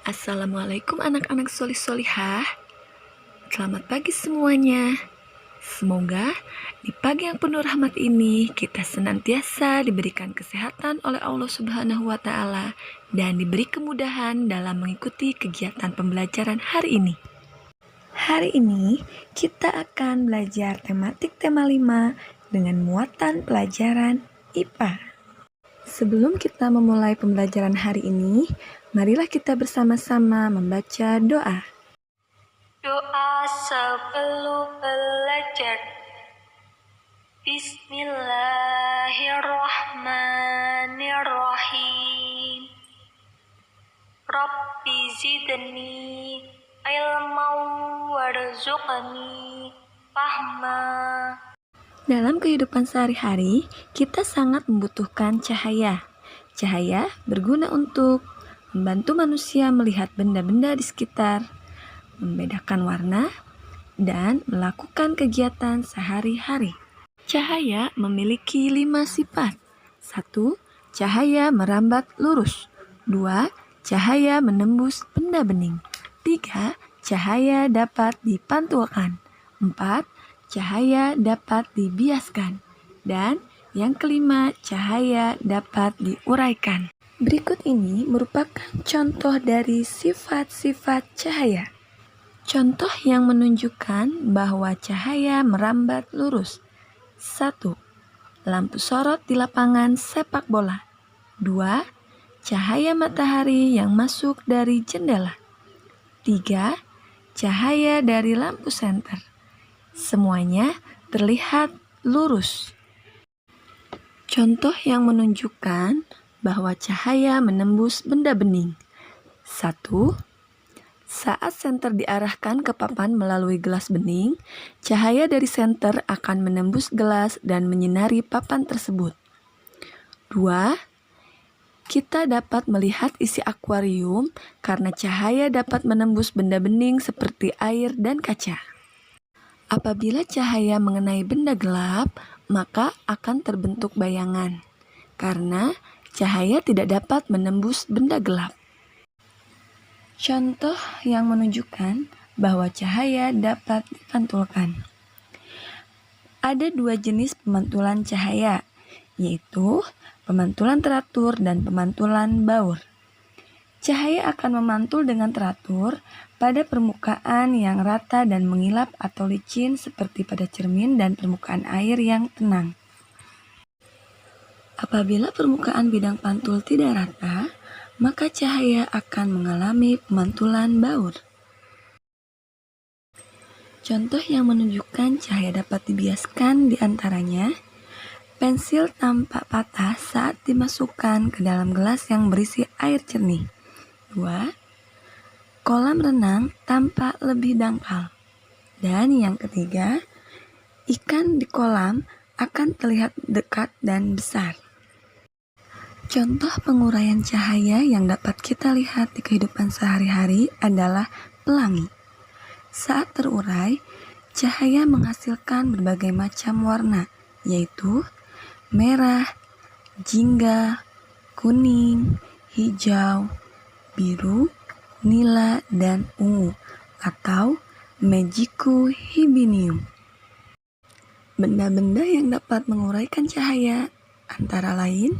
Assalamualaikum anak-anak solih-solihah. Selamat pagi semuanya. Semoga di pagi yang penuh rahmat ini kita senantiasa diberikan kesehatan oleh Allah Subhanahu wa Ta'ala dan diberi kemudahan dalam mengikuti kegiatan pembelajaran hari ini. Hari ini kita akan belajar tematik tema 5 dengan muatan pelajaran IPA. Sebelum kita memulai pembelajaran hari ini, marilah kita bersama-sama membaca doa. Doa sebelum belajar. Bismillahirrahmanirrahim. Rabbi zidni ilman warzuqni fahma. Dalam kehidupan sehari-hari, kita sangat membutuhkan cahaya. Cahaya berguna untuk membantu manusia melihat benda-benda di sekitar, membedakan warna, dan melakukan kegiatan sehari-hari. Cahaya memiliki 5 sifat. 1. Cahaya merambat lurus. 2. Cahaya menembus benda bening. 3. Cahaya dapat dipantulkan. 4. Cahaya dapat dibiaskan. Dan yang kelima, cahaya dapat diuraikan. Berikut ini merupakan contoh dari sifat-sifat cahaya. Contoh yang menunjukkan bahwa cahaya merambat lurus. 1. Lampu sorot di lapangan sepak bola. 2. Cahaya matahari yang masuk dari jendela. 3. Cahaya dari lampu senter. Semuanya terlihat lurus. Contoh yang menunjukkan bahwa cahaya menembus benda bening. 1. Saat senter diarahkan ke papan melalui gelas bening, cahaya dari senter akan menembus gelas dan menyinari papan tersebut. 2. Kita dapat melihat isi akuarium karena cahaya dapat menembus benda bening seperti air dan kaca. Apabila cahaya mengenai benda gelap, maka akan terbentuk bayangan, karena cahaya tidak dapat menembus benda gelap. Contoh yang menunjukkan bahwa cahaya dapat dipantulkan. Ada 2 jenis pemantulan cahaya, yaitu pemantulan teratur dan pemantulan baur. Cahaya akan memantul dengan teratur pada permukaan yang rata dan mengilap atau licin seperti pada cermin dan permukaan air yang tenang. Apabila permukaan bidang pantul tidak rata, maka cahaya akan mengalami pemantulan baur. Contoh yang menunjukkan cahaya dapat dibiaskan diantaranya, pensil tampak patah saat dimasukkan ke dalam gelas yang berisi air jernih. 2. Kolam renang tampak lebih dangkal. Dan yang ketiga, ikan di kolam akan terlihat dekat dan besar. Contoh penguraian cahaya yang dapat kita lihat di kehidupan sehari-hari adalah pelangi. Saat terurai, cahaya menghasilkan berbagai macam warna, yaitu merah, jingga, kuning, hijau, biru, nila, dan ungu, atau magicu hibinium. Benda-benda yang dapat menguraikan cahaya antara lain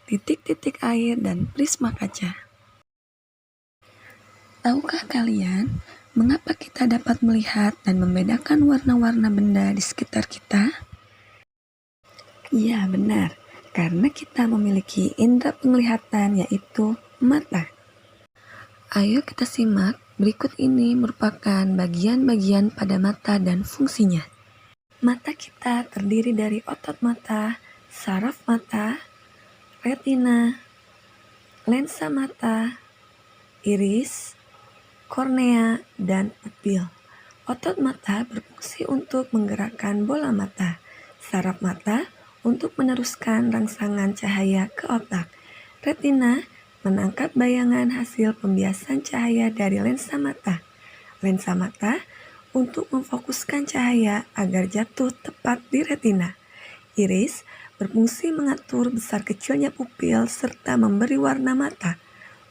titik-titik air dan prisma kaca. Tahukah kalian mengapa kita dapat melihat dan membedakan warna-warna benda di sekitar kita? Ya, benar, karena kita memiliki indera penglihatan yaitu mata. Ayo kita simak, berikut ini merupakan bagian-bagian pada mata dan fungsinya. Mata kita terdiri dari otot mata, saraf mata, retina, lensa mata, iris, kornea, dan pupil. Otot mata berfungsi untuk menggerakkan bola mata, saraf mata untuk meneruskan rangsangan cahaya ke otak, retina menangkap bayangan hasil pembiasan cahaya dari lensa mata untuk memfokuskan cahaya agar jatuh tepat di retina. Iris berfungsi mengatur besar kecilnya pupil serta memberi warna mata.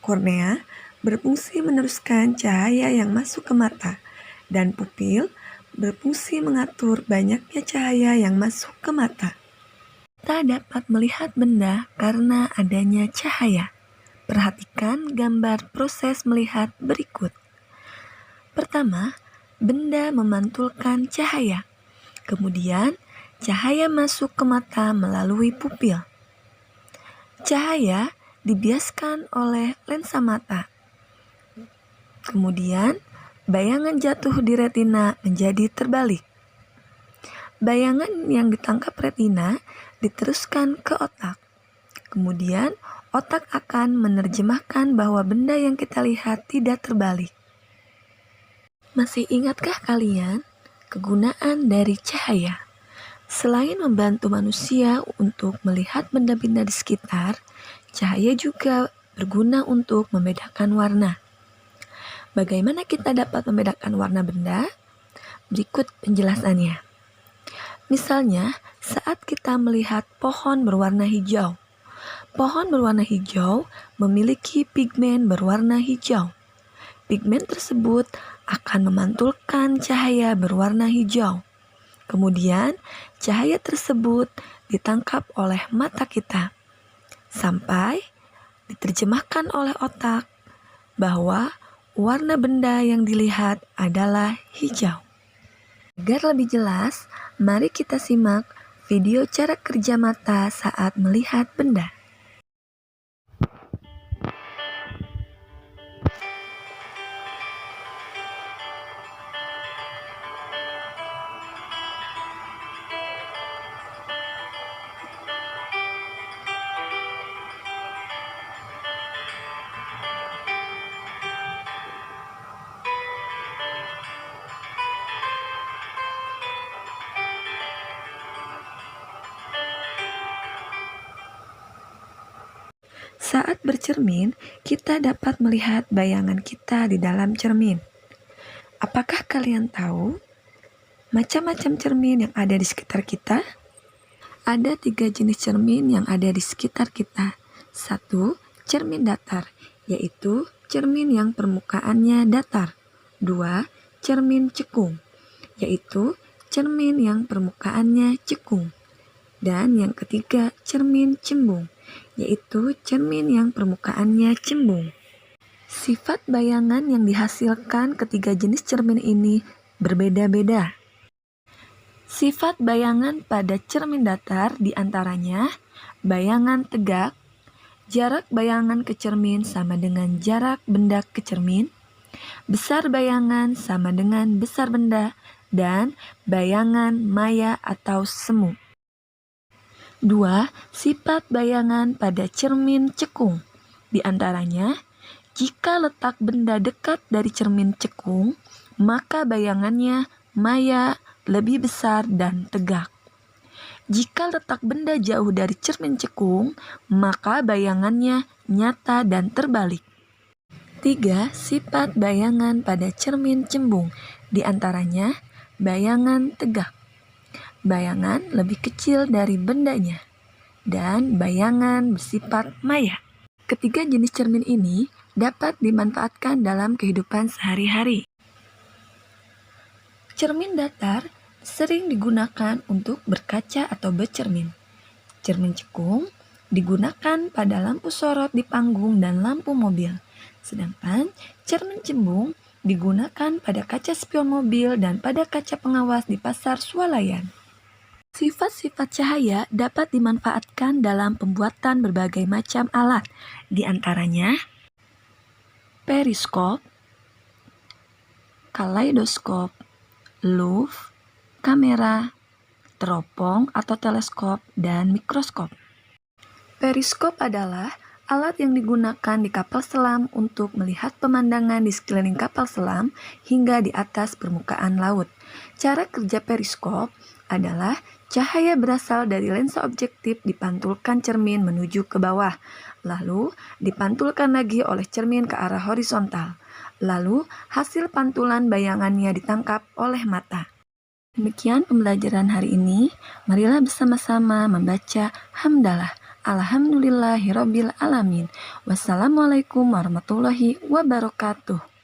Kornea berfungsi meneruskan cahaya yang masuk ke mata, dan pupil berfungsi mengatur banyaknya cahaya yang masuk ke mata. Kita dapat melihat benda karena adanya cahaya. Perhatikan gambar proses melihat berikut. Pertama, benda memantulkan cahaya. Kemudian, cahaya masuk ke mata melalui pupil. Cahaya dibiaskan oleh lensa mata. Kemudian, bayangan jatuh di retina menjadi terbalik. Bayangan yang ditangkap retina diteruskan ke otak. Kemudian, otak akan menerjemahkan bahwa benda yang kita lihat tidak terbalik. Masih ingatkah kalian kegunaan dari cahaya? Selain membantu manusia untuk melihat benda-benda di sekitar, cahaya juga berguna untuk membedakan warna. Bagaimana kita dapat membedakan warna benda? Berikut penjelasannya. Misalnya, saat kita melihat pohon berwarna hijau. Pohon berwarna hijau memiliki pigmen berwarna hijau. Pigmen tersebut akan memantulkan cahaya berwarna hijau. Kemudian, cahaya tersebut ditangkap oleh mata kita, sampai diterjemahkan oleh otak bahwa warna benda yang dilihat adalah hijau. Agar lebih jelas, mari kita simak video cara kerja mata saat melihat benda. Saat bercermin, kita dapat melihat bayangan kita di dalam cermin. Apakah kalian tahu macam-macam cermin yang ada di sekitar kita? Ada 3 jenis cermin yang ada di sekitar kita. 1. Cermin datar, yaitu cermin yang permukaannya datar. 2. Cermin cekung, yaitu cermin yang permukaannya cekung. Dan yang ketiga, cermin cembung, yaitu cermin yang permukaannya cembung. Sifat bayangan yang dihasilkan ketiga jenis cermin ini berbeda-beda. Sifat bayangan pada cermin datar diantaranya bayangan tegak, jarak bayangan ke cermin sama dengan jarak benda ke cermin, besar bayangan sama dengan besar benda, dan bayangan maya atau semu. 2. Sifat bayangan pada cermin cekung. Di antaranya, jika letak benda dekat dari cermin cekung, maka bayangannya maya, lebih besar dan tegak. Jika letak benda jauh dari cermin cekung, maka bayangannya nyata dan terbalik. 3. Sifat bayangan pada cermin cembung. Di antaranya, bayangan tegak. Bayangan lebih kecil dari bendanya, dan bayangan bersifat maya. Ketiga jenis cermin ini dapat dimanfaatkan dalam kehidupan sehari-hari. Cermin datar sering digunakan untuk berkaca atau bercermin. Cermin cekung digunakan pada lampu sorot di panggung dan lampu mobil. Sedangkan cermin cembung digunakan pada kaca spion mobil dan pada kaca pengawas di pasar swalayan. Sifat-sifat cahaya dapat dimanfaatkan dalam pembuatan berbagai macam alat, di antaranya periskop, kaleidoskop, loupe, kamera, teropong atau teleskop, dan mikroskop. Periskop adalah alat yang digunakan di kapal selam untuk melihat pemandangan di sekeliling kapal selam hingga di atas permukaan laut. Cara kerja periskop adalah cahaya berasal dari lensa objektif dipantulkan cermin menuju ke bawah, lalu dipantulkan lagi oleh cermin ke arah horizontal. Lalu hasil pantulan bayangannya ditangkap oleh mata. Demikian pembelajaran hari ini. Marilah bersama-sama membaca hamdalah. Alhamdulillahirabbil alamin. Wassalamualaikum warahmatullahi wabarakatuh.